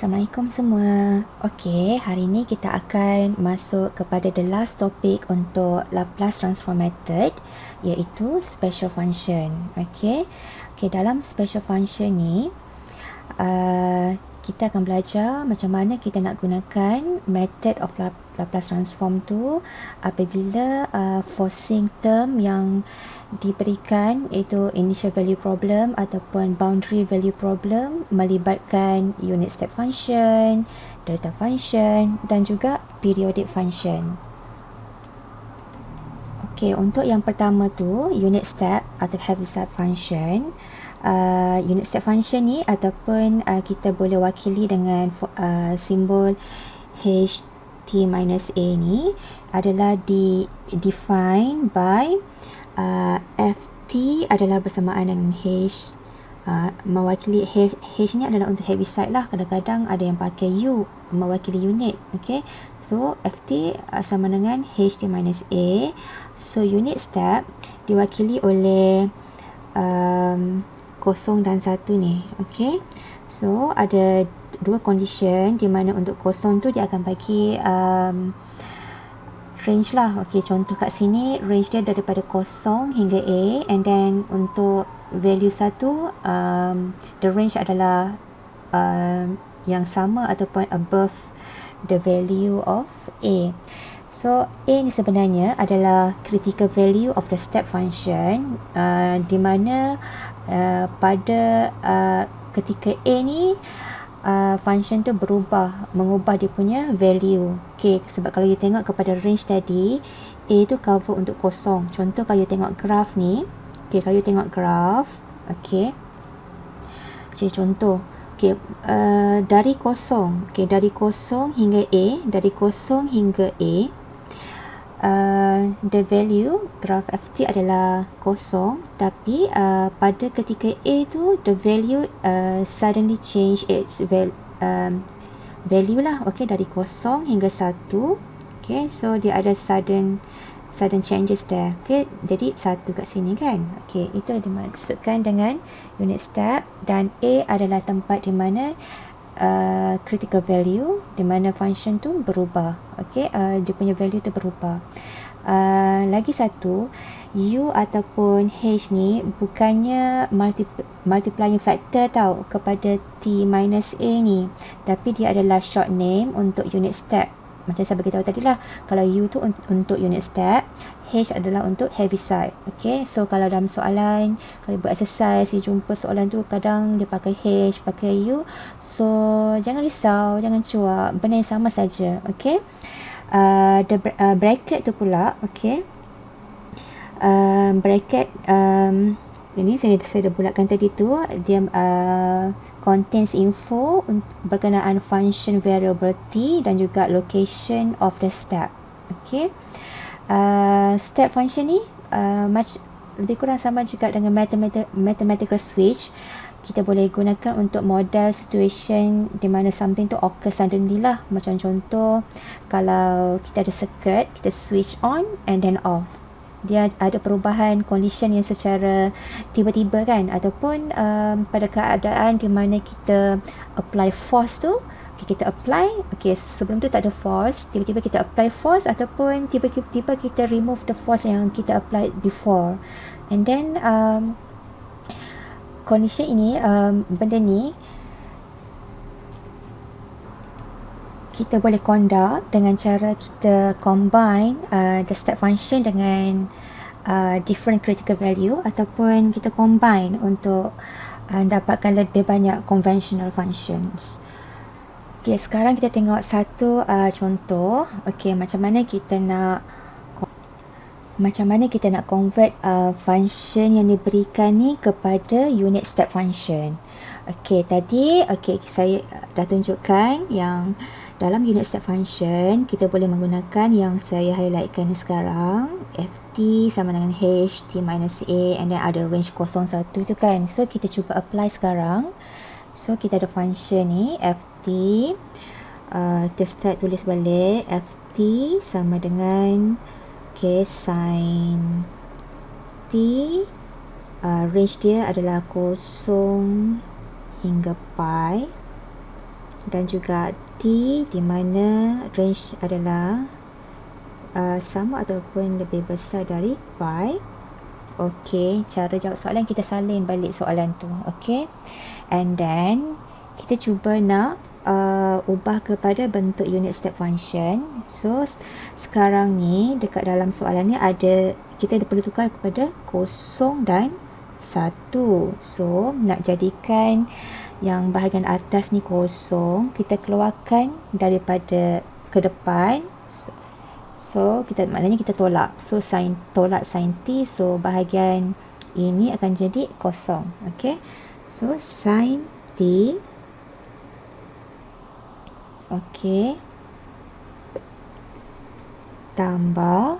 Assalamualaikum semua. Okey, hari ini kita akan masuk kepada the last topic untuk Laplace transform method, iaitu special function. Okey. Dalam special function ni kita akan belajar macam mana kita nak gunakan method of Laplace transform tu apabila forcing term yang diberikan iaitu initial value problem ataupun boundary value problem melibatkan unit step function, delta function dan juga periodic function. Okey, untuk yang pertama tu unit step atau Heaviside function. Unit step function ni ataupun kita boleh wakili dengan simbol h t minus a ni adalah define by ft adalah bersamaan dengan h, mewakili h ni adalah untuk Heaviside lah. Kadang-kadang ada yang pakai u mewakili unit. Okay, so ft sama dengan h t minus a. So unit step diwakili oleh 0 dan 1 ni. Okay, so ada dua condition di mana untuk 0 tu dia akan bagi range lah. Okay, contoh kat sini range dia daripada 0 hingga a, and then untuk value 1 the range adalah yang sama ataupun above the value of a. So a ni sebenarnya adalah critical value of the step function, di mana pada ketika a ni function tu mengubah dia punya value. Okay, sebab kalau you tengok kepada range tadi, a tu cover untuk 0. Contoh kalau you tengok graph ni, okay, kalau you tengok graph, okay, contoh, okay, dari 0, okay, dari 0 hingga a, the value graph ft adalah 0, tapi pada ketika a tu the value suddenly change its value lah. Okay, dari 0 hingga 1. Okay, so dia ada sudden changes there. Okay, jadi 1 kat sini kan. Okay, itu dimaksudkan dengan unit step, dan a adalah tempat di mana critical value, di mana function tu berubah. Okay, dia punya value tu berubah. Lagi satu, u ataupun h ni bukannya multiplying factor tau kepada t minus a ni, tapi dia adalah short name untuk unit step. Macam saya beritahu tadi lah, kalau u tu untuk unit step, h adalah untuk Heaviside. Okay, so kalau dalam soalan, kalau buat exercise, you jumpa soalan tu kadang dia pakai h, pakai u, so jangan risau, jangan cuak, benda yang sama saja. Okay, the bracket tu pula, okay, bracket ini saya dah bulatkan tadi tu, dia contains info berkenaan function variable t dan juga location of the step. Okay, step function ni lebih kurang sama juga dengan mathematical switch. Kita boleh gunakan untuk model situation di mana something tu occur suddenly lah. Macam contoh, kalau kita ada circuit, kita switch on and then off, dia ada perubahan condition yang secara tiba-tiba kan, ataupun pada keadaan di mana kita apply force tu, okay, kita apply, okay, sebelum tu tak ada force, tiba-tiba kita apply force, ataupun tiba-tiba kita remove the force yang kita apply before, and then condition ini, benda ni kita boleh conduct dengan cara kita combine the step function dengan different critical value, ataupun kita combine untuk dapatkan lebih banyak conventional functions. Okay, sekarang kita tengok satu contoh. Okay, macam mana kita nak convert function yang diberikan ni kepada unit step function. Okay, tadi saya dah tunjukkan yang dalam unit step function kita boleh menggunakan yang saya highlightkan sekarang, ft sama dengan h t minus a, and then ada range 0, 1 tu kan. So kita cuba apply sekarang. So kita ada function ni ft, kita start tulis balik, ft sama dengan sin t, range dia adalah 0 hingga pi. dan juga T di mana range adalah sama ataupun lebih besar dari 5. Okey, cara jawab soalan kita salin balik soalan tu. Okey. And then kita cuba nak ubah kepada bentuk unit step function. So sekarang ni dekat dalam soalan ni ada, kita perlu tukar kepada 0 dan 1. So nak jadikan yang bahagian atas ni 0, kita keluarkan daripada ke depan. So kita maknanya kita tolak. So tolak sin T. So bahagian ini akan jadi 0. Okey. So sin T. Okey. Tambah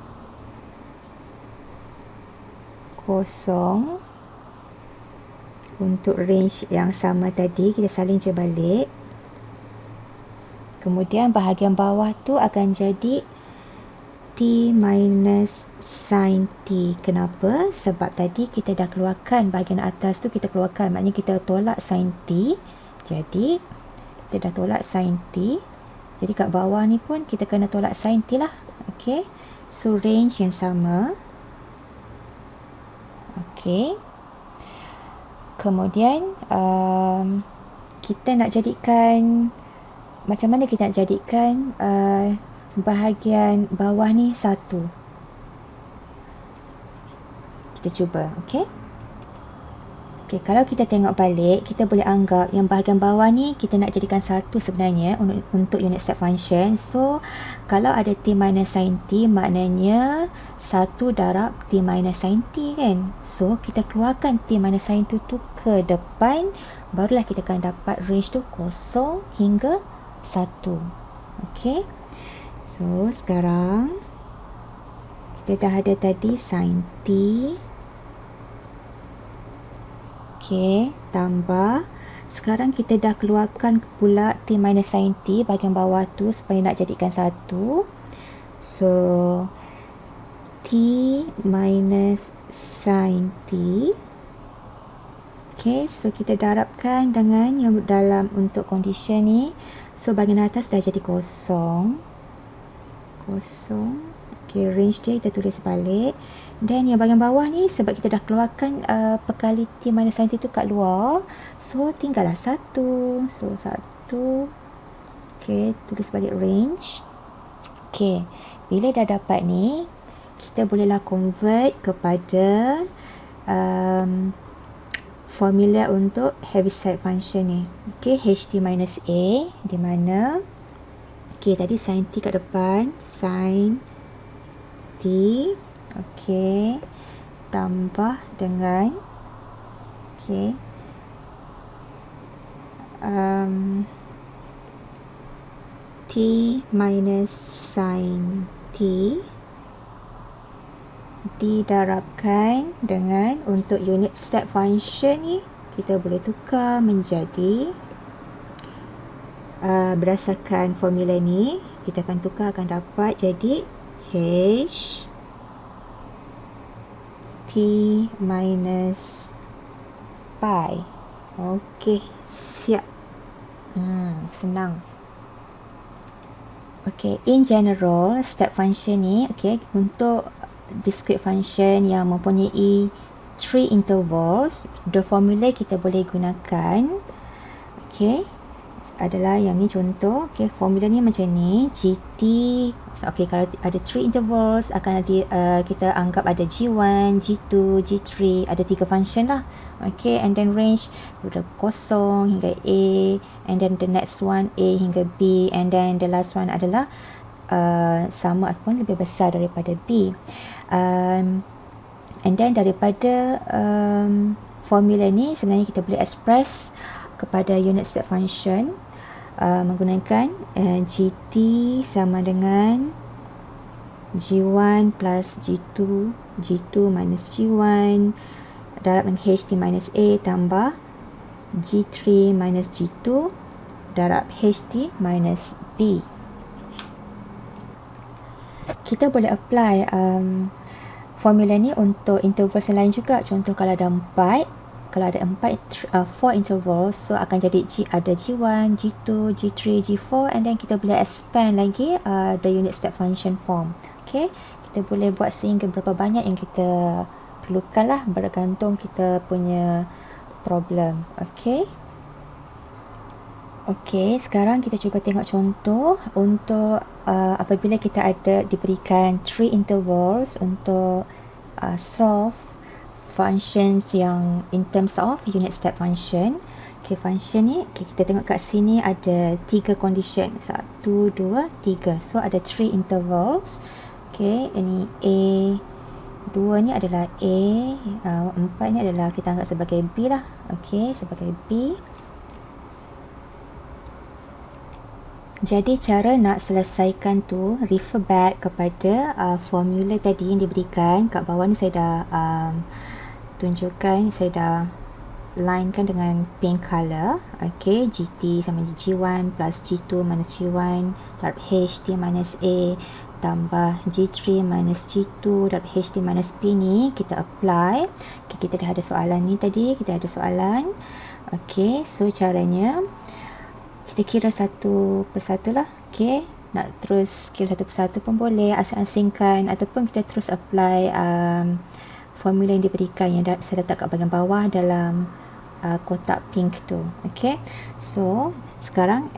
0 untuk range yang sama tadi, kita salin je balik. Kemudian bahagian bawah tu akan jadi T minus sin T. Kenapa? Sebab tadi kita dah keluarkan bahagian atas tu, kita keluarkan, maknanya kita tolak sin T. Jadi kita dah tolak sin T. Jadi kat bawah ni pun kita kena tolak sin T lah. Okey. So range yang sama. Okey. Kemudian kita nak jadikan, macam mana kita nak jadikan bahagian bawah ni 1. Kita cuba. Okey. Okey, kalau kita tengok balik, kita boleh anggap yang bahagian bawah ni kita nak jadikan 1 sebenarnya untuk unit step function. So kalau ada T minus sin T, maknanya 1 darab T minus sin T kan. So kita keluarkan T minus sin T tu ke depan, barulah kita akan dapat range tu 0 hingga 1. Okey. So sekarang kita dah ada tadi sin T. Okey, tambah. Sekarang kita dah keluarkan pula T minus sin T bahagian bawah tu supaya nak jadikan 1. So T minus sin T. Okey, so kita darabkan dengan yang dalam untuk condition ni. So bahagian atas dah jadi 0. Okey, range dia kita tulis balik. Dan yang bahagian bawah ni, sebab kita dah keluarkan perkali T minus sin T tu kat luar, so tinggallah 1. So 1. Okey, tulis balik range. Okey, bila dah dapat ni, kita bolehlah convert kepada formula untuk Heaviside function ni. Okey, HT minus A, di mana okey, tadi sin T kat depan, sin T. Okey, tambah dengan okey, T minus sin T didarabkan dengan untuk unit step function ni, kita boleh tukar menjadi berdasarkan formula ni, kita akan tukar, akan dapat jadi H T minus pi. Okey, siap. Senang. Okey, in general, step function ni, okey, untuk discrete function yang mempunyai 3 intervals, the formula kita boleh gunakan, okey, adalah yang ni contoh. Okey, formula ni macam ni, GT. Okey, kalau ada 3 intervals, akan ada kita anggap ada G1, G2, G3, ada 3 function lah. Okey, and then range dari 0 hingga A, and then the next one A hingga B, and then the last one adalah sama ataupun lebih besar daripada B. And then daripada formula ni sebenarnya kita boleh express kepada unit step function menggunakan GT sama dengan G1 plus G2, G2 minus G1 darab dengan HT minus A tambah G3 minus G2 darab HT minus B. Kita boleh apply formula ni untuk intervals lain juga. Contoh kalau ada 4, kalau ada 4 intervals, so akan jadi ada G1, G2, G3, G4, and then kita boleh expand lagi the unit step function form. Okay, kita boleh buat sehingga berapa banyak yang kita perlukan lah, bergantung kita punya problem. Okay. Okey, sekarang kita cuba tengok contoh untuk apabila kita diberikan 3 intervals untuk solve functions yang in terms of unit step function. Okey, function ni kita tengok kat sini ada 3 condition. 1, 2, 3. So ada 3 intervals. Okey, ini A, 2 ni adalah A, 4 ni adalah kita anggap sebagai B lah. Okey, sebagai B. Jadi cara nak selesaikan tu, refer back kepada formula tadi yang diberikan. Kat bawah ni saya dah tunjukkan, saya dah linekan dengan pink color. Okay, GT sama G1 plus G2 minus G1 darab HT minus A tambah G3 minus G2 darab HT minus P ni kita apply. Okay, kita dah ada soalan ni tadi, kita ada soalan. Okay, so caranya kita kira satu persatu lah. Okay, nak terus kira satu persatu pun boleh, asing-asingkan, ataupun kita terus apply formula yang diberikan yang saya letak kat bahagian bawah dalam kotak pink tu. Okay, so sekarang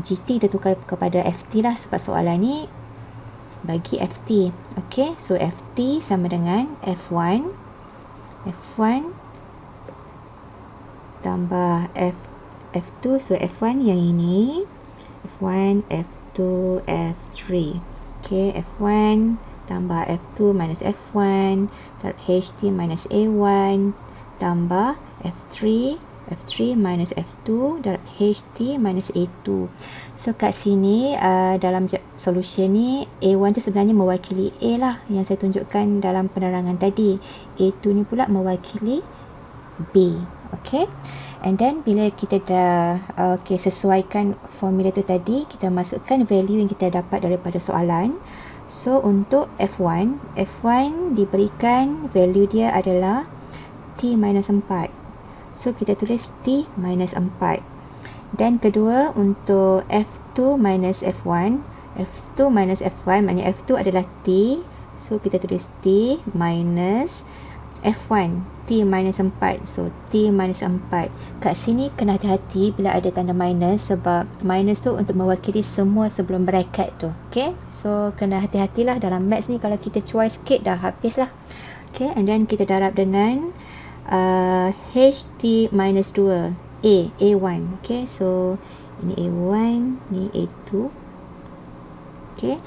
GT kita tukar kepada FT lah, sebab soalan ni bagi FT. Okay, so FT sama dengan F1 tambah F2, so F1 yang ini, F1, F2, F3. Okay, F1 tambah F2 minus F1 darab HT minus A1 tambah F3 minus F2 darab HT minus A2. So kat sini dalam solution ni, A1 tu sebenarnya mewakili A lah, yang saya tunjukkan dalam penerangan tadi. A2 ni pula mewakili B. Okay, and then bila kita dah sesuaikan formula tu tadi, kita masukkan value yang kita dapat daripada soalan. So untuk F1 diberikan value dia adalah T minus 4. So kita tulis T minus 4. Dan kedua untuk F2 minus F1 maknanya F2 adalah T. So kita tulis T minus F1, T minus 4. So T minus 4. Kat sini kena hati-hati bila ada tanda minus, sebab minus tu untuk mewakili semua sebelum bracket tu. Okay, so kena hati-hatilah dalam maths ni, kalau kita cuai sikit dah habis lah. Okay, and then kita darab dengan HT minus 2 A1. Okay, so ini A1, ni A2. Okay,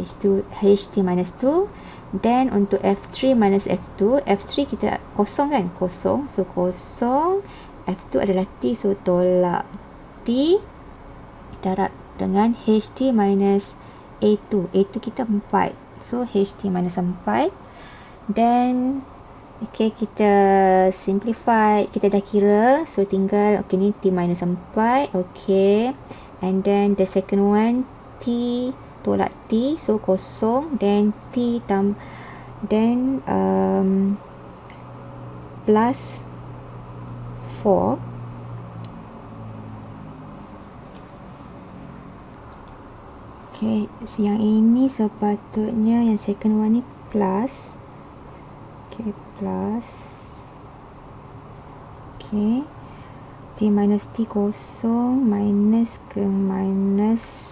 HT minus 2. Then untuk F3 minus F2, F3 kita kosong kan, kosong. So kosong, F2 adalah T, so tolak T darab dengan HT minus A2. A2 kita 4, so HT minus 4. Then okay, kita simplify, kita dah kira, so tinggal okay, ni T minus 4. Okay, and then the second one T tolak T, so kosong, then T plus 4. Okay, so yang ini sepatutnya yang second one ni plus. Okay, plus. Okay, T minus T kosong, minus ke minus,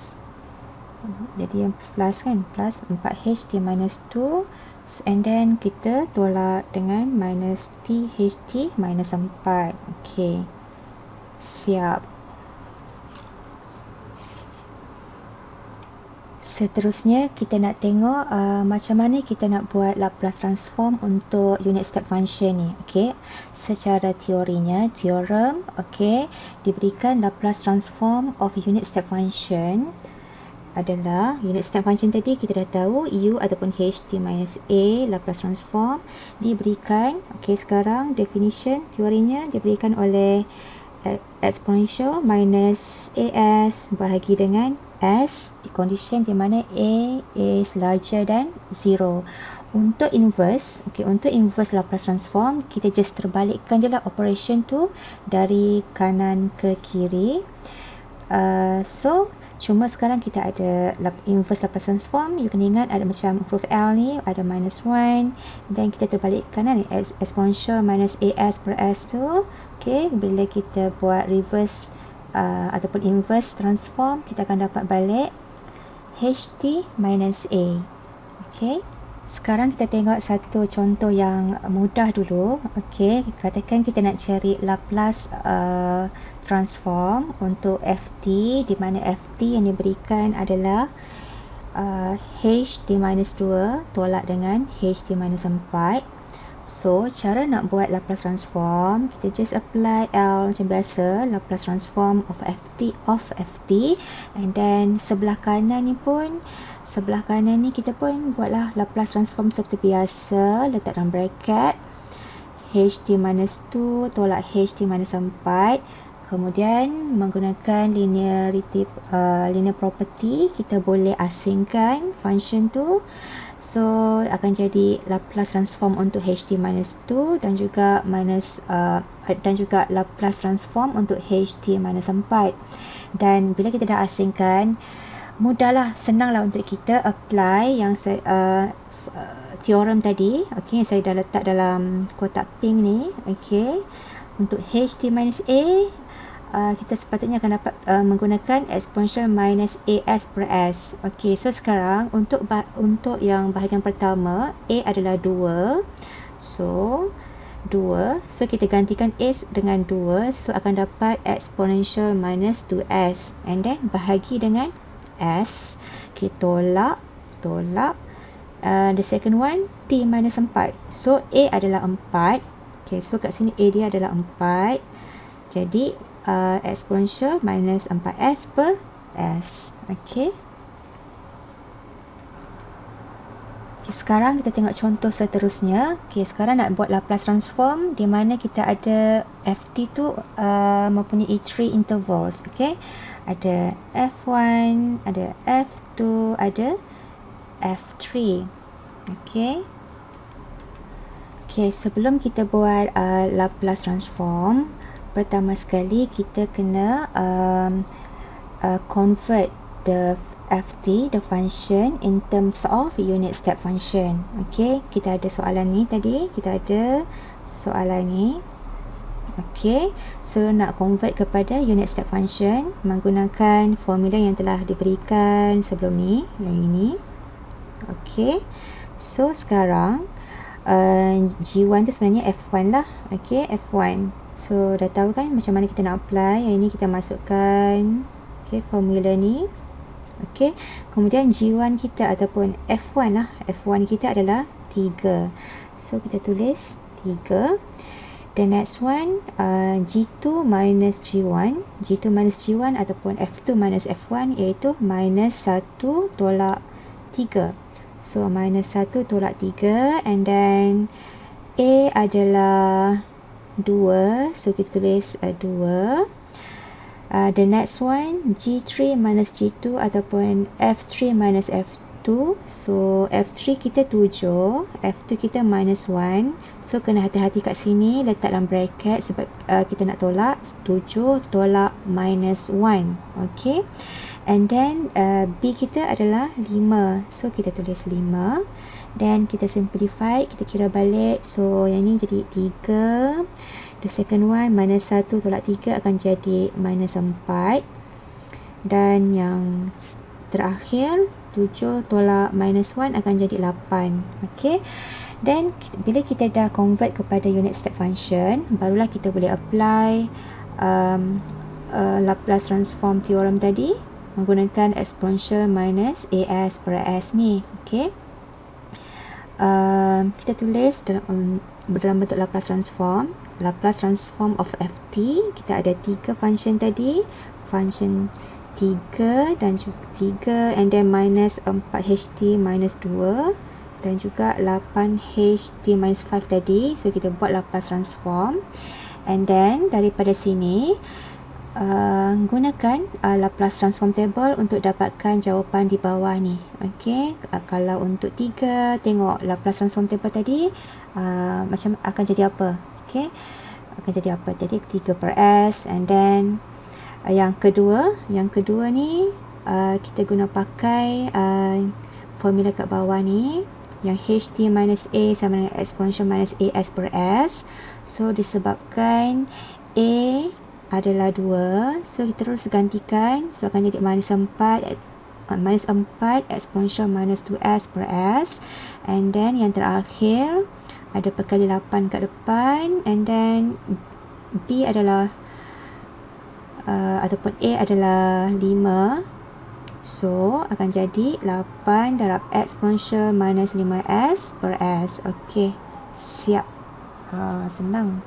jadi yang plus kan, plus 4HT minus 2, and then kita tolak dengan minus THT minus 4. Okay, siap. Seterusnya kita nak tengok macam mana kita nak buat Laplace transform untuk unit step function ni. Okay, secara teorinya, theorem, okay, diberikan Laplace transform of unit step function adalah, unit step function tadi kita dah tahu U ataupun HT minus A Laplace transform diberikan. Okay, sekarang definition teorinya diberikan oleh exponential minus AS bahagi dengan S di condition di mana A is larger than 0. untuk inverse, untuk inverse Laplace transform, kita just terbalikkan je lah operation tu dari kanan ke kiri. So cuma sekarang kita ada inverse Laplace transform. You kena ingat ada macam huruf L ni ada -1, dan kita terbalikkan kan, exponential minus as per s tu. Bila kita buat reverse ataupun inverse transform, kita akan dapat balik ht minus a. Sekarang kita tengok satu contoh yang mudah dulu. Katakan kita nak cari Laplace transform untuk ft, di mana ft yang diberikan adalah ht minus 2 tolak dengan ht minus 4. So, cara nak buat Laplace transform, kita just apply L macam biasa, Laplace transform of ft, and then sebelah kanan ni kita pun buatlah Laplace transform seperti biasa, letak dalam bracket ht minus 2 tolak ht minus 4. Kemudian menggunakan linear property, kita boleh asingkan function tu. So akan jadi Laplace transform untuk ht minus 2 dan juga Laplace transform untuk ht minus 4. Dan bila kita dah asingkan, mudahlah, senanglah untuk kita apply yang teorem tadi. Yang saya dah letak dalam kotak pink ni. Untuk ht minus a, kita sepatutnya akan dapat menggunakan exponential minus as per s. So sekarang untuk yang bahagian pertama, a adalah 2. So 2, so kita gantikan a dengan 2, so akan dapat exponential minus 2s, and then bahagi dengan s, kita tolak the second one, t minus 4. So a adalah 4. So kat sini a dia adalah 4, jadi exponential minus 4s per s. Sekarang kita tengok contoh seterusnya. Sekarang nak buat Laplace transform di mana kita ada ft tu mempunyai 3 intervals. Ada f1, ada f2, ada f3. Sebelum kita buat Laplace transform, pertama sekali kita kena convert the ft, the function, in terms of unit step function. Kita ada soalan ni tadi, so nak convert kepada unit step function menggunakan formula yang telah diberikan sebelum ni, yang ini. So sekarang G1 tu sebenarnya F1 lah. F1. So dah tahu kan macam mana kita nak apply. Yang ini kita masukkan formula ni. Kemudian G1 kita ataupun F1 lah. F1 kita adalah 3. So kita tulis 3. The next one, G2 minus G1. G2 minus G1 ataupun F2 minus F1, iaitu minus 1 tolak 3. So minus 1 tolak 3, and then A adalah 2, so kita tulis 2. The next one, G3 minus G2 ataupun F3 minus F2. So F3 kita 7, F2 kita minus 1. So kena hati-hati kat sini, letak dalam bracket sebab kita nak tolak 7 tolak minus 1. And then B kita adalah 5, so kita tulis 5. Dan kita simplify, kita kira balik. So yang ni jadi 3. The second one, minus 1 tolak 3 akan jadi minus 4. Dan yang terakhir, 7 tolak minus 1 akan jadi 8. Dan bila kita dah convert kepada unit step function, barulah kita boleh apply Laplace transform theorem tadi menggunakan exponential minus as per s ni. Kita tulis dalam bentuk Laplace transform. Laplace transform of ft, kita ada 3 function tadi, function 3 dan juga 3, and then minus 4ht minus 2 dan juga 8ht minus 5 tadi. So kita buat Laplace transform, and then daripada sini gunakan Laplace transform table untuk dapatkan jawapan di bawah ni. Okey, kalau untuk 3 tengok Laplace transform table tadi macam akan jadi apa. Okey, akan jadi apa. Jadi 3 per S, and then yang kedua ni kita guna pakai formula kat bawah ni, yang HT minus A sama dengan exponential minus AS per S. So disebabkan A adalah 2, so kita terus gantikan, so akan jadi minus 4 exponential minus 2S per S, and then yang terakhir ada perkali 8 kat depan, and then B adalah ataupun A adalah 5, so akan jadi 8 darab exponential minus 5S per S. Okey, siap. Senang.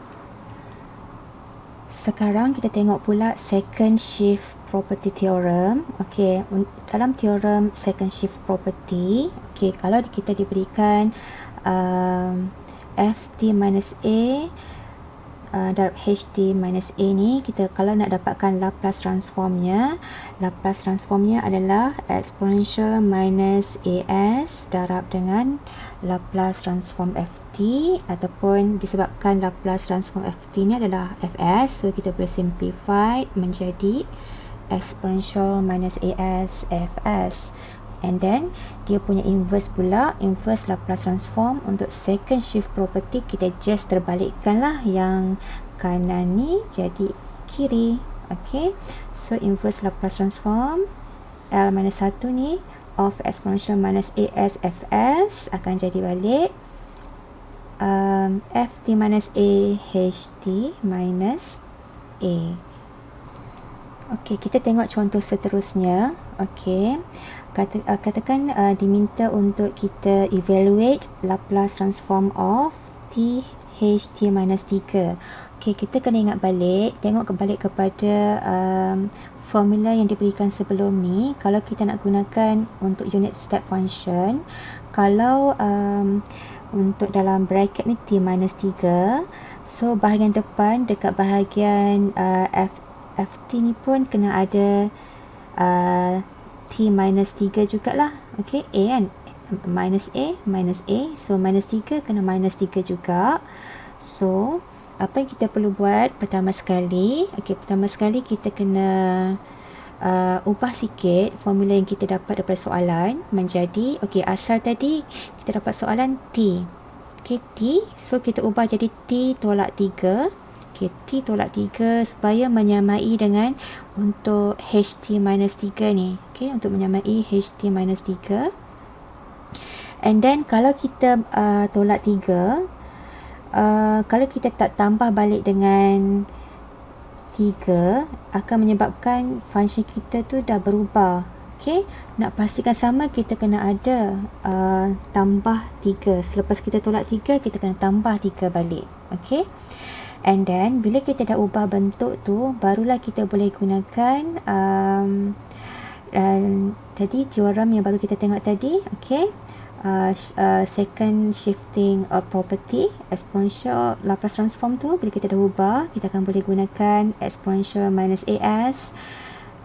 Sekarang kita tengok pula second shift property theorem. Okey, dalam teorem second shift property, okey, kalau kita diberikan ft minus a darab ht minus a ni, kita kalau nak dapatkan Laplace transformnya adalah exponential minus as darab dengan Laplace transform ft, ataupun disebabkan Laplace transform ft ni adalah fs, so kita boleh simplify menjadi exponential minus as fs. And then dia punya inverse pula, inverse Laplace transform untuk second shift property, kita just terbalikkan lah, yang kanan ni jadi kiri. Okay, so inverse Laplace transform L minus 1 ni of exponential minus as fs akan jadi balik ft minus a ht minus a. Okay, kita tengok contoh seterusnya. Okay, katakan diminta untuk kita evaluate Laplace transform of t ht minus 3. Okay, kita kena ingat balik, tengok balik kepada formula yang diberikan sebelum ni. Kalau kita nak gunakan untuk unit step function, kalau untuk dalam bracket ni t minus 3, so bahagian depan dekat bahagian ft ni pun kena ada t minus 3 jugalah. Okay, a kan, minus a, so minus 3 kena minus 3 juga. So apa yang kita perlu buat pertama sekali, kita kena ubah sikit formula yang kita dapat daripada soalan menjadi, asal tadi kita dapat soalan t, t, so kita ubah jadi t tolak 3. T tolak 3 supaya menyamai dengan untuk ht minus 3 ni. Untuk menyamai ht minus 3. And then kalau kita tolak 3, kalau kita tak tambah balik dengan 3, akan menyebabkan function kita tu dah berubah. Nak pastikan sama, kita kena ada tambah 3. Selepas kita tolak 3, kita kena tambah 3 balik. And then bila kita dah ubah bentuk tu, barulah kita boleh gunakan tadi teorem yang baru kita tengok tadi. Second shifting property, exponential Laplace transform tu, bila kita dah ubah, kita akan boleh gunakan exponential minus as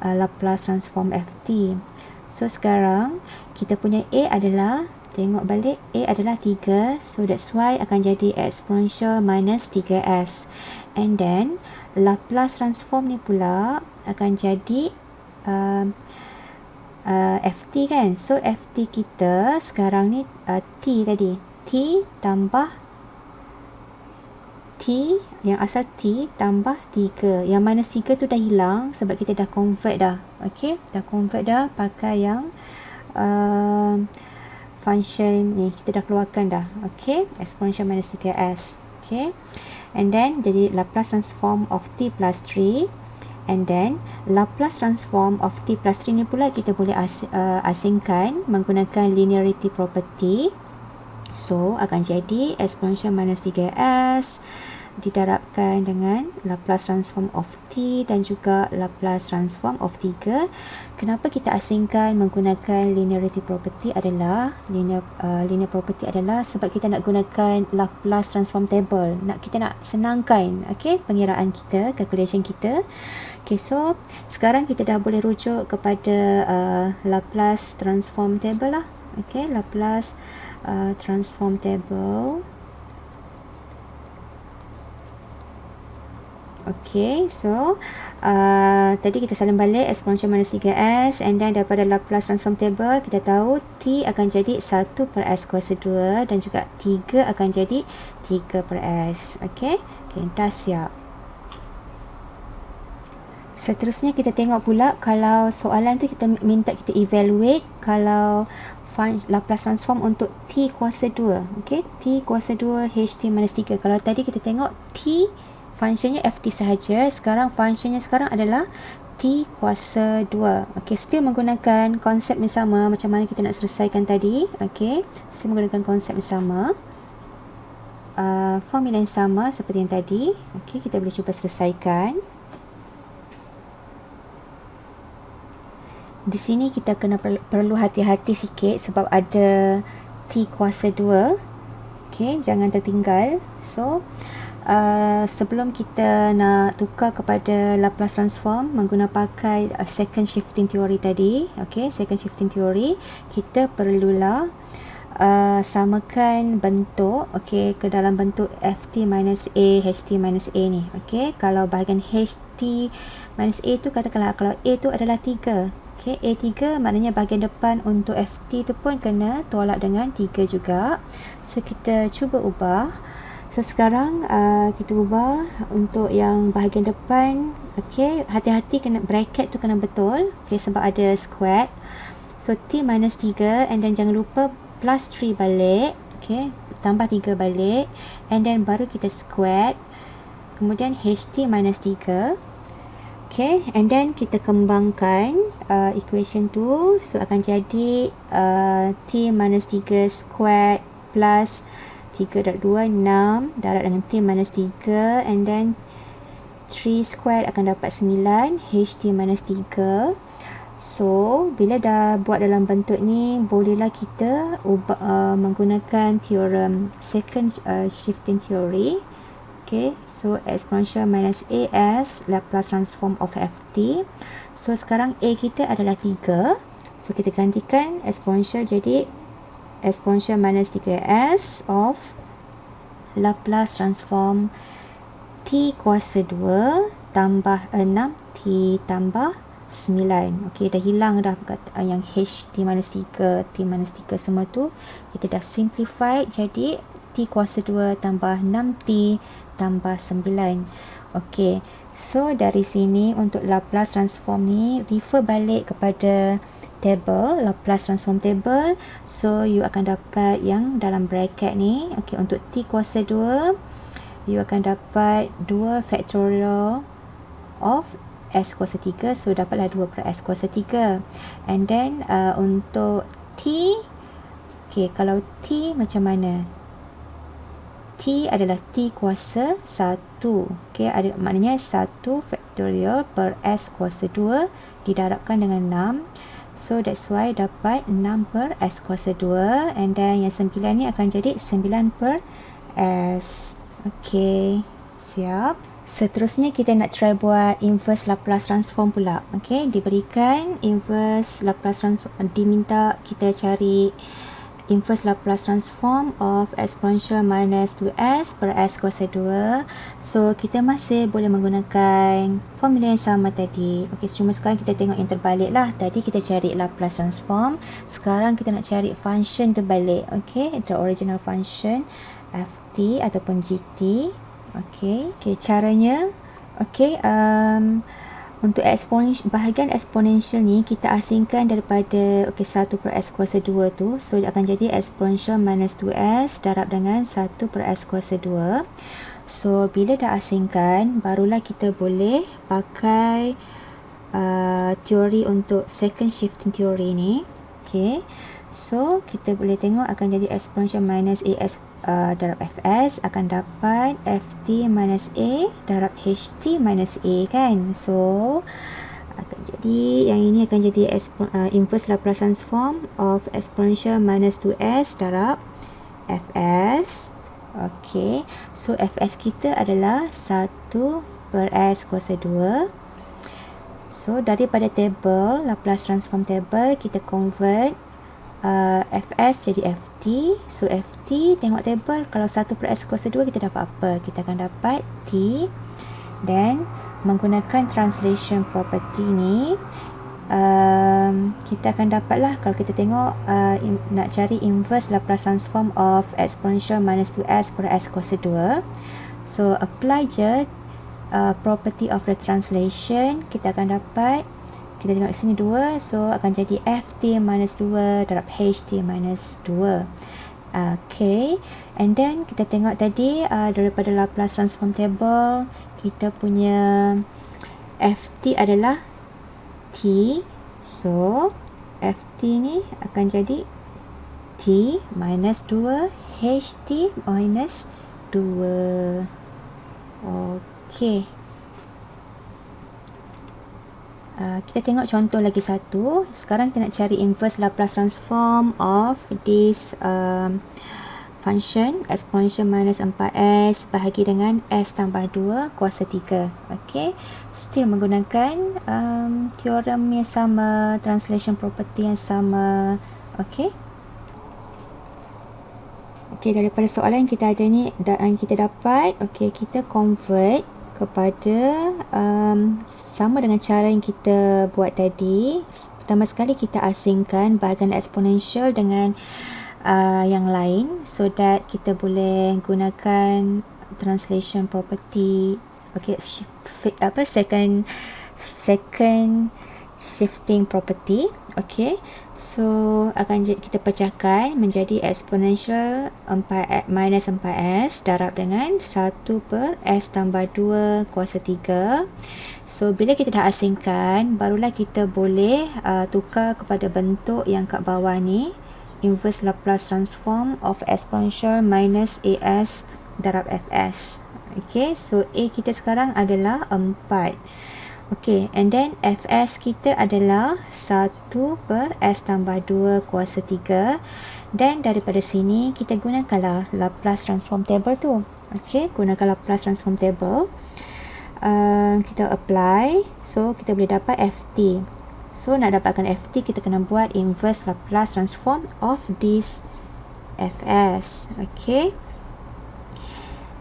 Laplace transform ft. So sekarang kita punya a adalah, tengok balik, a adalah 3, so that's why akan jadi exponential minus 3s. And then Laplace transform ni pula akan jadi ft kan. So ft kita sekarang ni t tadi, t tambah t, yang asal t tambah 3, yang minus 3 tu dah hilang sebab kita dah convert dah. Dah convert dah pakai yang function ni, kita dah keluarkan dah. Exponential minus 3s. And then jadi Laplace transform of t plus 3. And then Laplace transform of t plus 3 ni pula kita boleh asingkan menggunakan linearity property. So akan jadi exponential minus 3s didarabkan dengan Laplace transform of T dan juga Laplace transform of 3. Kenapa kita asingkan menggunakan linearity property adalah linear property adalah sebab kita nak gunakan Laplace transform table. Kita nak senangkan pengiraan kita, calculation kita. So sekarang kita dah boleh rujuk kepada Laplace transform table lah. Laplace transform table. So tadi kita salin balik exponential minus 3s, and then daripada Laplace transform table kita tahu T akan jadi 1 per S kuasa 2 dan juga 3 akan jadi 3 per S. Dah siap. Seterusnya kita tengok pula kalau soalan tu kita minta kita evaluate kalau Laplace transform untuk T kuasa 2. T kuasa 2 HT minus 3. Kalau tadi kita tengok T functionnya FT sahaja, sekarang functionnya sekarang adalah T kuasa 2. Still menggunakan konsep yang sama macam mana kita nak selesaikan tadi. Still menggunakan konsep yang sama, formula yang sama seperti yang tadi. Kita boleh cuba selesaikan. Di sini kita kena perlu hati-hati sikit sebab ada T kuasa 2. Jangan tertinggal. So sebelum kita nak tukar kepada Laplace transform pakai second shifting theory tadi, second shifting theory, kita perlulah samakan bentuk ke dalam bentuk FT minus A, HT minus A ni. Kalau bahagian HT minus A tu katakanlah kalau A tu adalah 3. A3 maknanya bahagian depan untuk FT tu pun kena tolak dengan 3 juga. So kita cuba ubah. So sekarang kita ubah untuk yang bahagian depan. Hati-hati kena bracket tu kena betul. Sebab ada square. So T minus 3 and then jangan lupa plus 3 balik. Tambah 3 balik. And then baru kita square. Kemudian HT minus 3. And then kita kembangkan equation tu. So akan jadi T minus 3 square plus 3.2, 6 darab dengan T minus 3, and then 3 square akan dapat 9, HT minus 3. So bila dah buat dalam bentuk ni, bolehlah kita menggunakan theorem second shifting theory. So exponential minus AS Laplace transform of FT. So sekarang A kita adalah 3. So kita gantikan exponential jadi exponential minus 3S of Laplace transform T kuasa 2 tambah 6 T tambah 9. Dah hilang dah yang HT minus 3, T minus 3 semua tu. Kita dah simplify jadi T kuasa 2 tambah 6T tambah 9. So dari sini untuk Laplace transform ni refer balik kepada table, Laplace transform table. So you akan dapat yang dalam bracket ni. Untuk T kuasa 2 you akan dapat 2 factorial of S kuasa 3. So dapatlah 2 per S kuasa 3. And then untuk T, kalau T macam mana? T adalah T kuasa 1. Maknanya 1 factorial per S kuasa 2 didarabkan dengan 6. So that's why dapat 6 per S kuasa 2. And then yang 9 ni akan jadi 9 per S. Siap. Seterusnya kita nak try buat inverse Laplace transform pula. Diberikan inverse Laplace transform, diminta kita cari inverse Laplace transform of exponential minus 2s per s kuasa 2. So kita masih boleh menggunakan formula yang sama tadi. Cuma sekarang kita tengok yang terbalik lah. Tadi kita cari Laplace transform, sekarang kita nak cari function terbalik. The original function ft ataupun gt. Caranya untuk bahagian exponential ni kita asingkan daripada 1 per s kuasa 2 tu. So akan jadi exponential minus 2s darab dengan 1 per s kuasa 2. So bila dah asingkan, barulah kita boleh pakai teori untuk second shifting theory ni. So kita boleh tengok akan jadi exponential minus as darab fs akan dapat ft minus a darab ht minus a kan. So akan jadi, yang ini akan jadi inverse Laplace transform of exponential minus 2s darab fs. Okay, so fs kita adalah 1 per s kuasa 2. So daripada table, Laplace transform table, kita convert fs jadi ft. So ft, tengok table, kalau 1 per s kuasa 2 kita dapat apa? Kita akan dapat t. Dan menggunakan translation property ni, kita akan dapatlah, kalau kita tengok nak cari inverse Laplace transform of exponential minus 2s per s kuasa 2. So apply je property of the translation, kita akan dapat, kita tengok sini 2, so akan jadi ft minus 2 darab ht minus 2. Okay, and then kita tengok tadi daripada Laplace transform table, kita punya ft adalah t. So ft ni akan jadi t minus 2 ht minus 2. Okay, kita tengok contoh lagi satu. Sekarang kita nak cari inverse Laplace transform of this function exponential minus 4s bahagi dengan s tambah 2 kuasa 3. Okay, still menggunakan teorem yang sama, translation property yang sama. Okay, daripada soalan yang kita ada ni, yang kita dapat, kita convert kepada sama dengan cara yang kita buat tadi. Pertama sekali kita asingkan bahagian exponential dengan yang lain, so that kita boleh gunakan translation property. Second shifting property. So akan kita pecahkan menjadi exponential minus 4s darab dengan 1 per s tambah 2 kuasa 3. So bila kita dah asingkan, barulah kita boleh tukar kepada bentuk yang kat bawah ni, inverse Laplace transform of exponential minus as darab fs. So a kita sekarang adalah 4. And then fs kita adalah 1 per s tambah 2 kuasa 3. Dan daripada sini kita gunakanlah Laplace transform table tu. Gunakan Laplace transform table. Kita apply, so kita boleh dapat ft. So nak dapatkan ft, kita kena buat inverse Laplace transform of this fs.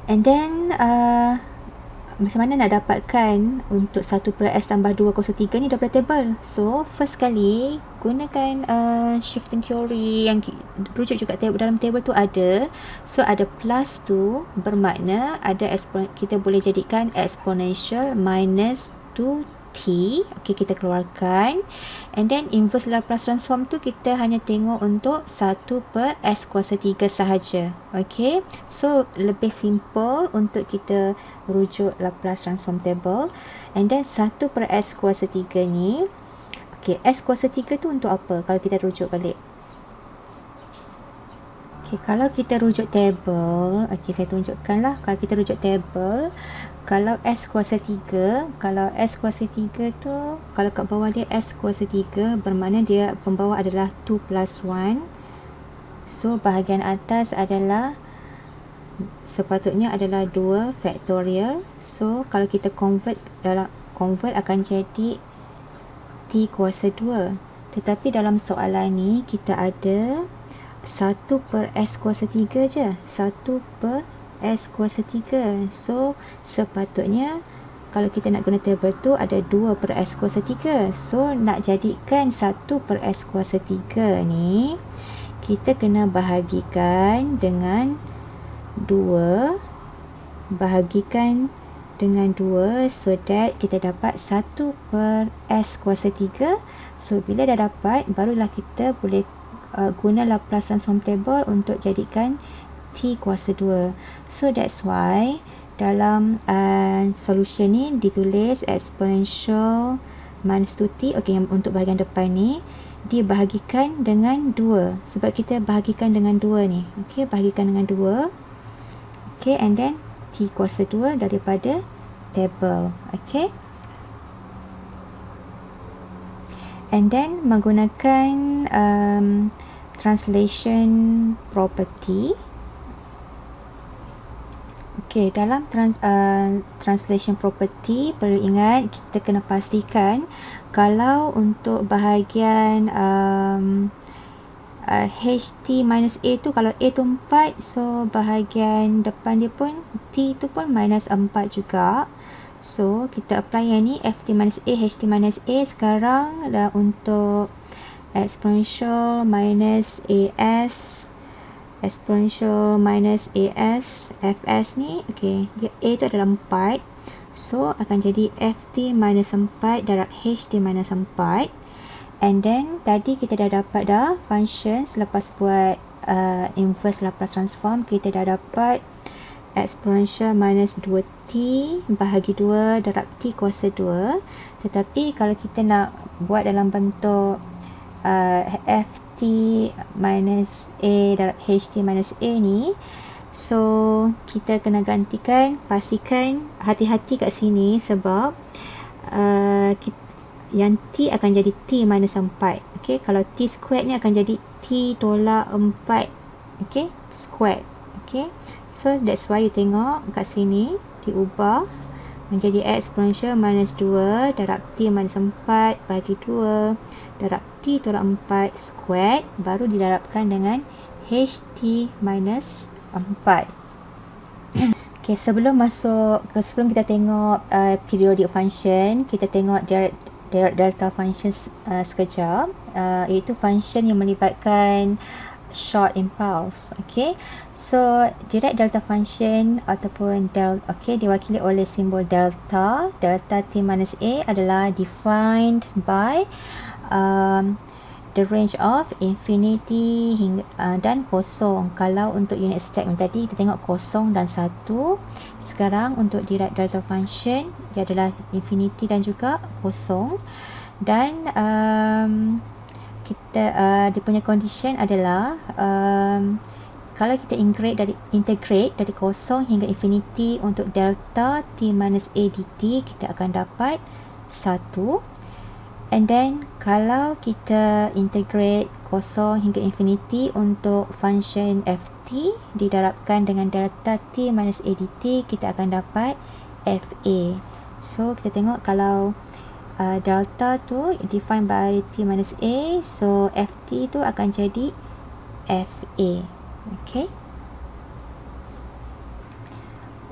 And then macam mana nak dapatkan untuk 1 per s tambah 2 kuasa 3 ni daripada table? So first kali gunakan shifting theory yang rujuk juga dalam table tu ada. So ada plus tu, bermakna ada kita boleh jadikan exponential minus 2t. Kita keluarkan, and then inverse Laplace transform tu kita hanya tengok untuk 1 per s kuasa 3 sahaja. So lebih simple untuk kita rujuk Laplace transform table. And then 1 per s kuasa 3 ni, s kuasa 3 tu untuk apa kalau kita rujuk balik? Kalau kita rujuk table, saya tunjukkan lah. Kalau kita rujuk table, kalau s kuasa 3, kalau s kuasa 3 tu, kalau kat bawah dia s kuasa 3, bermakna dia pembawah adalah 2 plus 1. So bahagian atas adalah sepatutnya adalah 2 factorial. So kalau kita convert akan jadi t kuasa 2. Tetapi dalam soalan ni kita ada 1 per s kuasa 3 je. 1 per s kuasa 3. So sepatutnya kalau kita nak guna table tu ada 2 per s kuasa 3. So nak jadikan 1 per s kuasa 3 ni, kita kena bahagikan dengan 2, bahagikan dengan 2, so that kita dapat 1 per s kuasa 3. So bila dah dapat, barulah kita boleh guna Laplace transform table untuk jadikan t kuasa 2. So that's why dalam solution ni ditulis exponential minus 2t. Yang untuk bahagian depan ni dibahagikan dengan 2 sebab kita bahagikan dengan 2 ni. Okey, bahagikan dengan 2. Okey, and then T kuasa 2 daripada table. Okey. And then menggunakan translation property. Okey, dalam translation property perlu ingat kita kena pastikan kalau untuk bahagian HT minus A tu, kalau A tu 4, so bahagian depan dia pun T tu pun minus 4 juga. So kita apply yang ni, FT minus A, HT minus A. Sekarang dah untuk exponential minus AS, exponential minus AS, FS ni, okay, dia A tu adalah 4. So akan jadi FT minus 4 darab HT minus 4. And then tadi kita dah dapat dah function selepas buat inverse Laplace transform, kita dah dapat exponential minus 2t bahagi 2 darab t kuasa 2. Tetapi kalau kita nak buat dalam bentuk ft minus a darab ht minus a ni, so kita kena gantikan, pastikan hati-hati kat sini sebab yang t akan jadi t minus 4. Okay, kalau t squared ni akan jadi t tolak 4. Okay, squared. Okay, so that's why you tengok kat sini diubah menjadi exponential minus 2 darab t minus 4 bagi 2 darab t tolak 4 squared, baru didarabkan dengan ht minus 4. Okay, sebelum kita tengok periodic function, kita tengok direct delta function sekejap, iaitu function yang melibatkan short impulse. Okay, so direct delta function ataupun diwakili oleh simbol delta. Delta t minus a adalah defined by the range of infinity hingga dan kosong. Kalau untuk unit step tadi kita tengok kosong dan 1. Sekarang untuk direct delta function dia adalah infinity dan juga kosong. Dan dia punya condition adalah kalau kita integrate dari kosong hingga infinity untuk delta t minus a dt, kita akan dapat 1. And then kalau kita integrate kosong hingga infinity untuk function ft didarabkan dengan delta t minus a dt, kita akan dapat fa. So kita tengok kalau delta tu defined by t minus a, so ft tu akan jadi fa. Okay,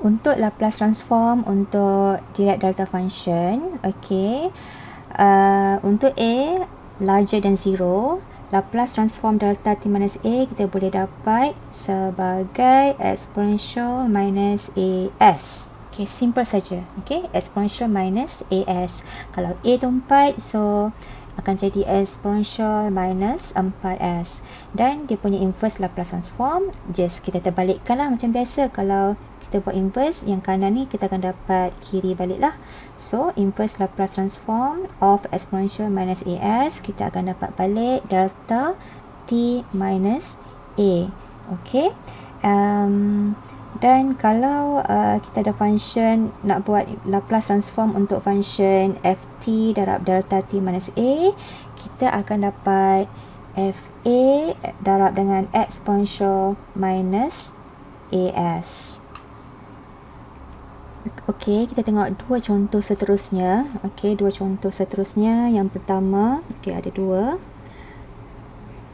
untuk Laplace transform untuk direct delta function, okay, untuk a larger than 0, Laplace transform delta t minus a kita boleh dapat sebagai exponential minus as. Okay, simple saja. Okay, exponential minus as. Kalau a tu 4, so akan jadi exponential minus 4s. Dan dia punya inverse Laplace transform, just kita terbalikkan lah macam biasa. Kalau kita buat inverse, yang kanan ni kita akan dapat kiri balik lah. So inverse Laplace transform of exponential minus as, kita akan dapat balik delta t minus a. Okay, dan kalau kita ada function nak buat Laplace transform untuk function ft darab delta t minus a, kita akan dapat fa darab dengan exponential minus as. Okey, kita tengok dua contoh seterusnya. Okey, dua contoh seterusnya. Yang pertama, okey, ada dua.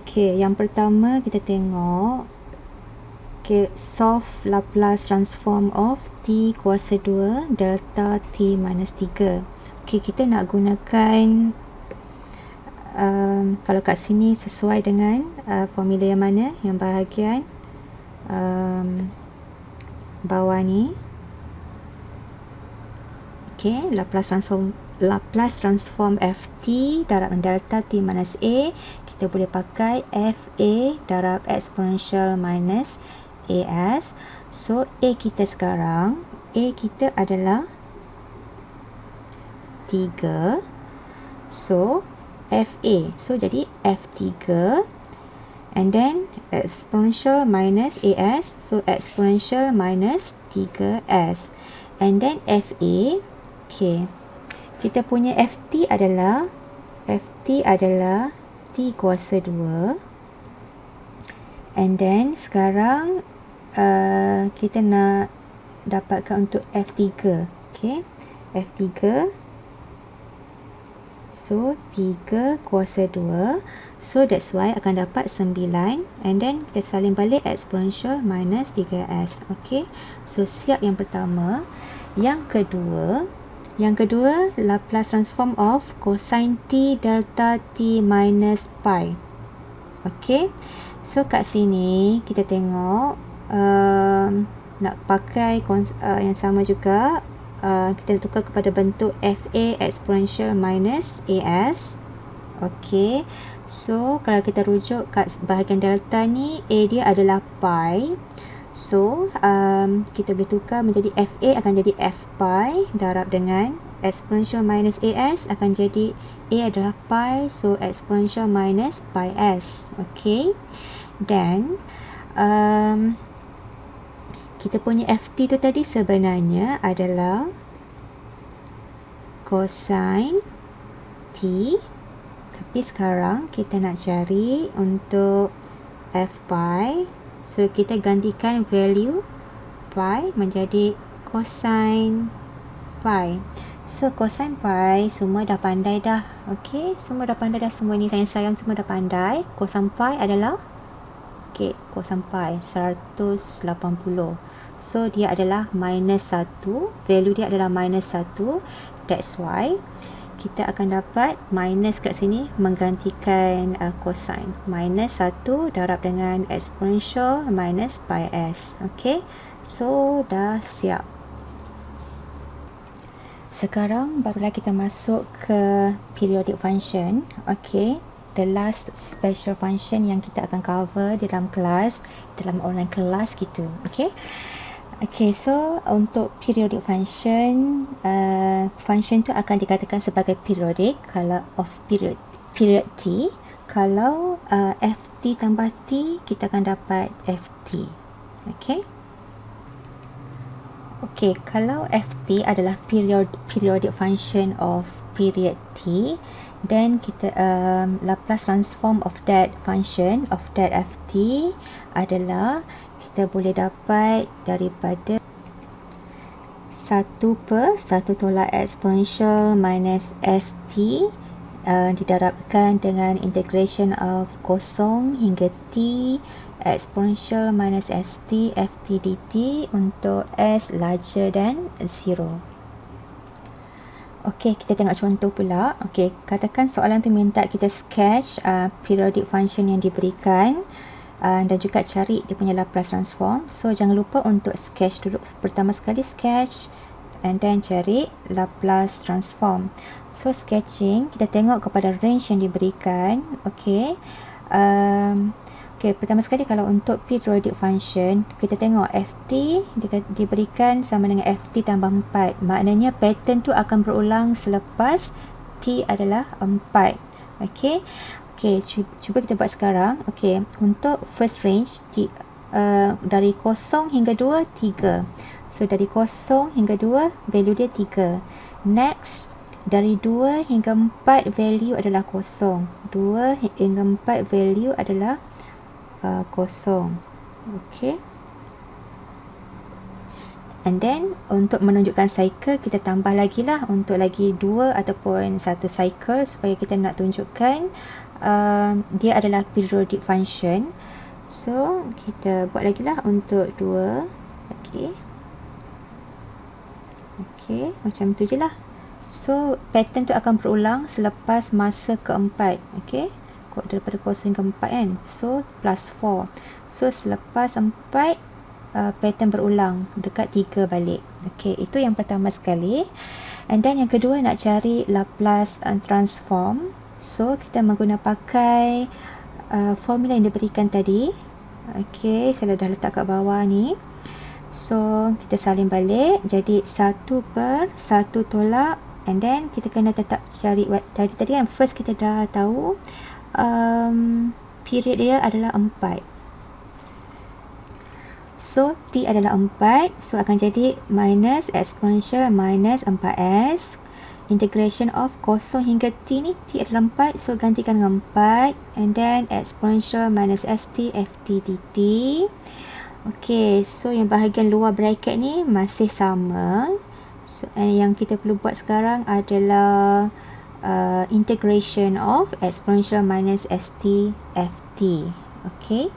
Okey, yang pertama kita tengok, okey, solve Laplace transform of t kuasa 2 delta t minus 3. Okey, kita nak gunakan kalau kat sini sesuai dengan formula yang mana, yang bahagian bawah ni. Okay, Laplace transform ft darab delta t minus a, kita boleh pakai fa darab exponential minus as. So a kita sekarang, a kita adalah 3. So FA. So jadi F3 and then exponential minus AS. So exponential minus 3S. And then FA. Okay. Kita punya FT adalah T kuasa 2. And then sekarang kita nak dapatkan untuk F3. Okay. F3. So 3 kuasa 2. So that's why akan dapat 9. And then kita salin balik exponential minus 3S. Okay. So siap yang pertama. Yang kedua Laplace transform of cosine T delta T minus pi. Okay. So kat sini kita tengok nak pakai yang sama juga. Kita tukar kepada bentuk FA exponential minus AS. Okay. So kalau kita rujuk kat bahagian delta ni, A dia adalah pi. So kita boleh tukar menjadi FA akan jadi F pi darab dengan exponential minus AS akan jadi A adalah pi. So exponential minus pi S. Okay. Dan kita punya FT tu tadi sebenarnya adalah cosine T. Tapi sekarang kita nak cari untuk F pi. So kita gantikan value pi menjadi cosine pi. So cosine pi semua dah pandai dah. Okay, semua dah pandai dah semua ni. Sayang semua dah pandai. Cosine pi adalah cosine pi 180. So dia adalah minus 1. Value dia adalah minus 1. That's why kita akan dapat minus kat sini menggantikan cosine. Minus 1 darab dengan exponential minus pi S. Okay. So dah siap. Sekarang barulah kita masuk ke periodic function. Okay. The last special function yang kita akan cover dalam kelas, dalam online kelas kita. Okay. Okay, so untuk periodic function, function tu akan dikatakan sebagai periodic kalau of period T. Kalau ft tambah t, kita akan dapat ft. Okay. Okay, kalau ft adalah periodic function of period t, then kita Laplace transform of that function of that ft adalah kita boleh dapat daripada 1 per 1 tolak exponential minus st didarabkan dengan integration of 0 hingga t exponential minus st ft dt untuk s larger than 0. Okey, kita tengok contoh pula. Okey, katakan soalan tu minta kita sketch periodic function yang diberikan. Dan juga cari dia punya Laplace transform. So jangan lupa untuk sketch dulu. Pertama sekali sketch and then cari Laplace transform. So sketching, kita tengok kepada range yang diberikan. Okay. Okay, pertama sekali kalau untuk periodic function, kita tengok ft diberikan sama dengan ft tambah 4. Maknanya pattern tu akan berulang selepas t adalah 4. Okay. Okay, cuba kita buat sekarang. Okay, untuk first range dari 0 hingga 2, 3. So dari 0 hingga 2, value dia 3. Next, dari 2 hingga 4, value adalah 0. 2 hingga 4, value adalah 0. Okay. And then untuk menunjukkan cycle, kita tambah lagi lah untuk lagi 2 ataupun 1 cycle supaya kita nak tunjukkan dia adalah periodic function. So kita buat lagi lah untuk 2. Okay. Okay, macam tu je lah. So pattern tu akan berulang selepas masa keempat. Okay, daripada 0 hingga 4 kan. So plus 4. So selepas 4 pattern berulang dekat 3 balik. Okay, itu yang pertama sekali. And then yang kedua nak cari Laplace transform. So kita pakai formula yang diberikan tadi. Okay, saya dah letak kat bawah ni. So kita salin balik jadi 1 per 1 tolak and then kita kena tetap cari tadi kan, first kita dah tahu period dia adalah 4. So T adalah 4, so akan jadi minus exponential minus 4S. Integration of kosong hingga T ni, T adalah 4, so gantikan dengan 4, and then exponential minus ST FT dt. Ok, so yang bahagian luar bracket ni masih sama. So, yang kita perlu buat sekarang adalah integration of exponential minus ST FT. Ok,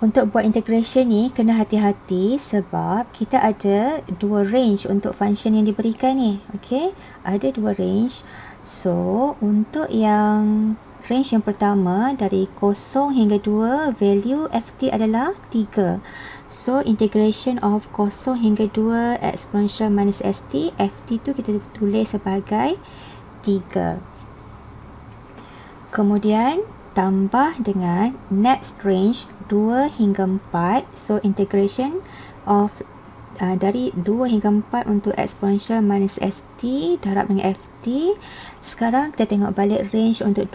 untuk buat integration ni kena hati-hati sebab kita ada dua range untuk function yang diberikan ni. Ok, ada dua range. So untuk yang range yang pertama dari 0 hingga 2, value ft adalah 3. So integration of 0 hingga 2 exponential minus st, ft tu kita tulis sebagai 3. Kemudian tambah dengan next range 2 hingga 4. So integration of dari 2 hingga 4 untuk exponential minus st darab dengan ft. Sekarang kita tengok balik range untuk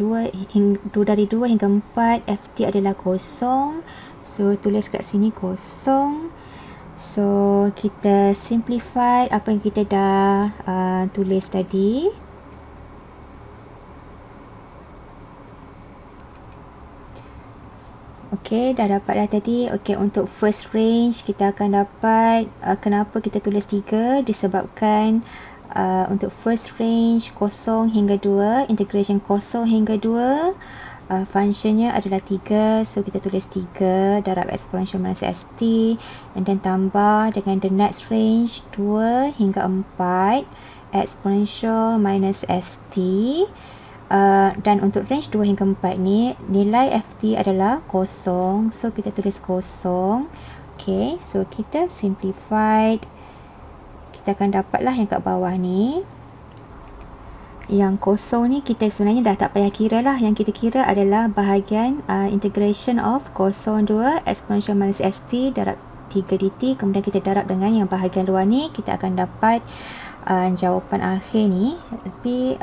dari 2 hingga 4, ft adalah 0. So tulis kat sini 0. So kita simplify apa yang kita dah tulis tadi. Ok, dah dapat dah tadi. Ok, untuk first range kita akan dapat, kenapa kita tulis 3, disebabkan untuk first range 0 hingga 2, integration 0 hingga 2, functionnya adalah 3, so kita tulis 3 darab exponential minus st, and then tambah dengan the next range 2 hingga 4 exponential minus st. Dan untuk range 2 hingga 4 ni nilai ft adalah 0, so kita tulis 0. Ok, so kita simplified, kita akan dapatlah yang kat bawah ni. Yang 0 ni kita sebenarnya dah tak payah kira lah, yang kita kira adalah bahagian integration of 02 exponential minus st darab 3 dt, kemudian kita darab dengan yang bahagian luar ni, kita akan dapat jawapan akhir ni. Tapi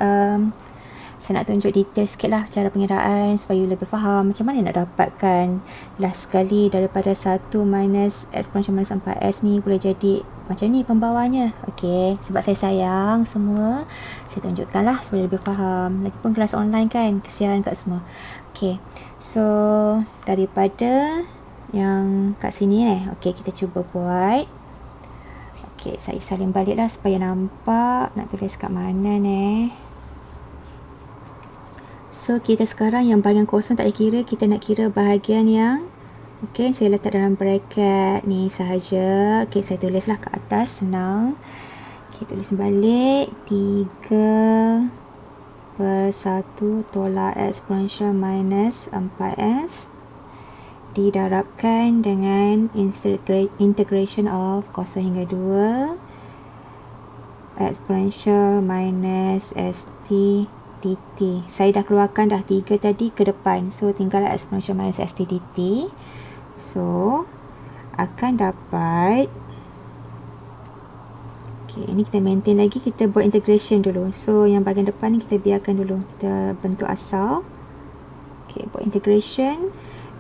saya nak tunjuk detail sikit lah cara pengiraan supaya you lebih faham macam mana nak dapatkan last sekali daripada 1 minus exponential minus 4s ni boleh jadi macam ni pembawanya. Ok, sebab saya sayang semua, saya tunjukkan lah supaya lebih faham. Lagipun kelas online kan, kesian kat semua. Ok, so daripada yang kat sini ok, kita cuba buat. Ok, saya salin balik lah supaya nampak nak tulis kat mana So kita sekarang yang bahagian kosong tak kira, kita nak kira bahagian yang ok, saya letak dalam bracket ni sahaja. Ok, saya tulislah ke atas, senang. Ok, tulis balik 3 per 1 tolak exponential minus 4s didarabkan dengan integration of 0 hingga 2 exponential minus st dt. Saya dah keluarkan dah 3 tadi ke depan, so tinggal exponential minus st dt. So akan dapat, ok, ini kita maintain lagi, kita buat integration dulu. So yang bahagian depan ni kita biarkan dulu, kita bentuk asal. Ok, buat integration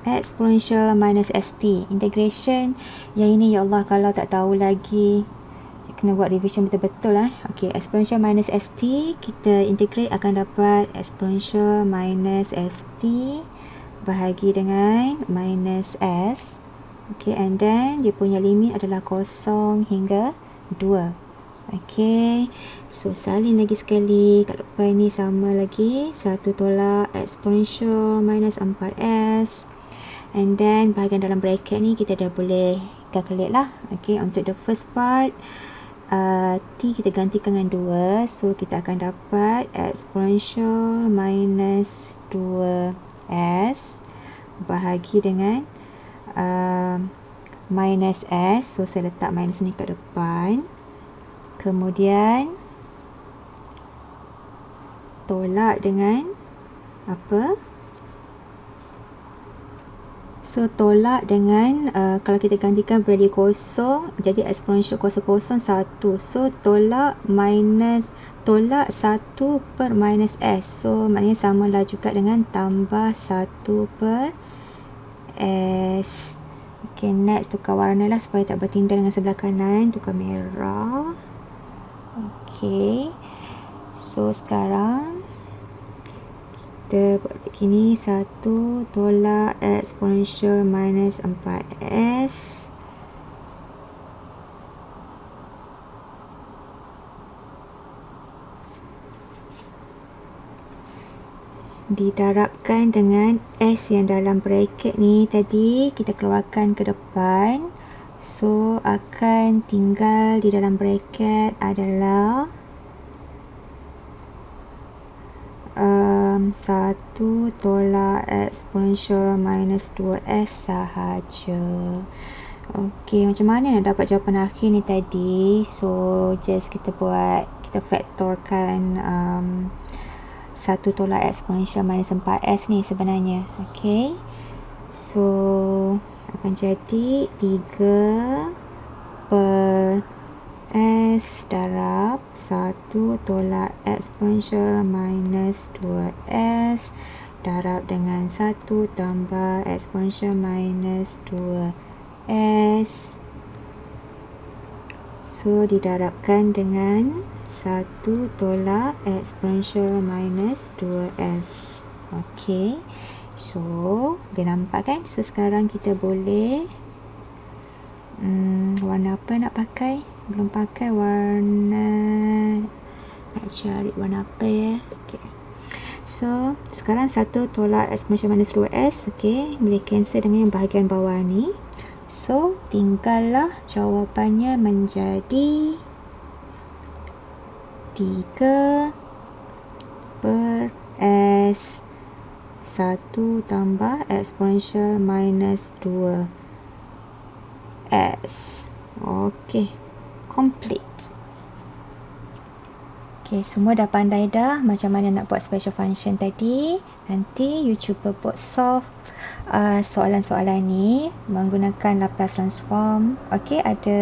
exponential minus st. Integration yang ini ya Allah kalau tak tahu lagi kena buat revision betul-betul lah. Ok, exponential minus st, kita integrate akan dapat exponential minus st bahagi dengan minus s. Ok, and then dia punya limit adalah 0 hingga 2. Ok, so salin lagi sekali. Kat depan ni sama lagi, 1 tolak exponential minus 4s, and then bahagian dalam bracket ni kita dah boleh calculate lah. Ok, untuk the first part t kita gantikan dengan 2, so kita akan dapat exponential minus 2s bahagi dengan minus s, so saya letak minus ni kat depan. Kemudian tolak dengan apa? So tolak dengan kalau kita gantikan value kosong, jadi exponential kosong 1. So tolak 1 per minus S. So maknanya samalah juga dengan tambah 1 per S. Okay, next tukar warna lah supaya tak bertindak dengan sebelah kanan. Tukar merah. Okay, so sekarang kita buat begini. 1 tolak exponential minus 4S didarabkan dengan S yang dalam bracket ni tadi kita keluarkan ke depan. So akan tinggal di dalam bracket adalah 1 tolak exponential minus 2S sahaja. Okey, macam mana nak dapat jawapan akhir ni tadi? So just kita faktorkan 1 tolak exponential minus 4S ni sebenarnya. Okey, so akan jadi 3 per S darab 1 tolak exponential minus 2S darab dengan 1 tambah exponential minus 2S. So didarabkan dengan 1 tolak exponential minus 2S. Okey, so dia nampak kan? So sekarang kita boleh warna apa nak pakai? Belum pakai warna, nak cari warna apa ya? Okay. So sekarang 1 tolak exponential minus 2S. Okay, boleh cancel dengan yang bahagian bawah ni. So tinggallah jawapannya menjadi 3 per S 1 tambah exponential minus 2S. Okey, complete. Okey, semua dah pandai dah macam mana nak buat special function tadi. Nanti you cuba buat solve soalan-soalan ni menggunakan Laplace transform. Okey, ada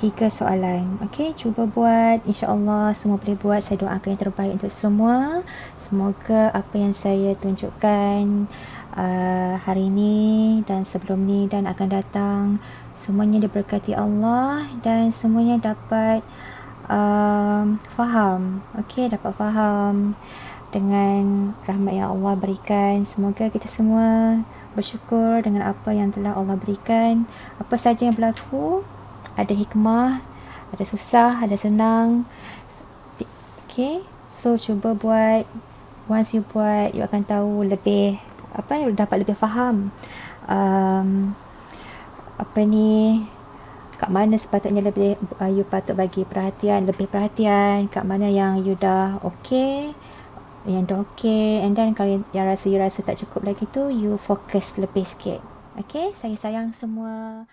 3 soalan. Okey, cuba buat. InsyaAllah semua boleh buat. Saya doakan yang terbaik untuk semua. Semoga apa yang saya tunjukkan hari ini dan sebelum ni dan akan datang, semuanya diberkati Allah dan semuanya dapat faham. Okey, dapat faham dengan rahmat yang Allah berikan. Semoga kita semua bersyukur dengan apa yang telah Allah berikan. Apa saja yang berlaku, ada hikmah, ada susah, ada senang. Okey, so cuba buat. Once you buat, you akan tahu lebih dapat lebih faham kat mana sepatutnya lebih you patut bagi lebih perhatian, kat mana yang you dah okey, and then kalau you rasa tak cukup lagi tu, you fokus lebih sikit. Okey, saya sayang semua.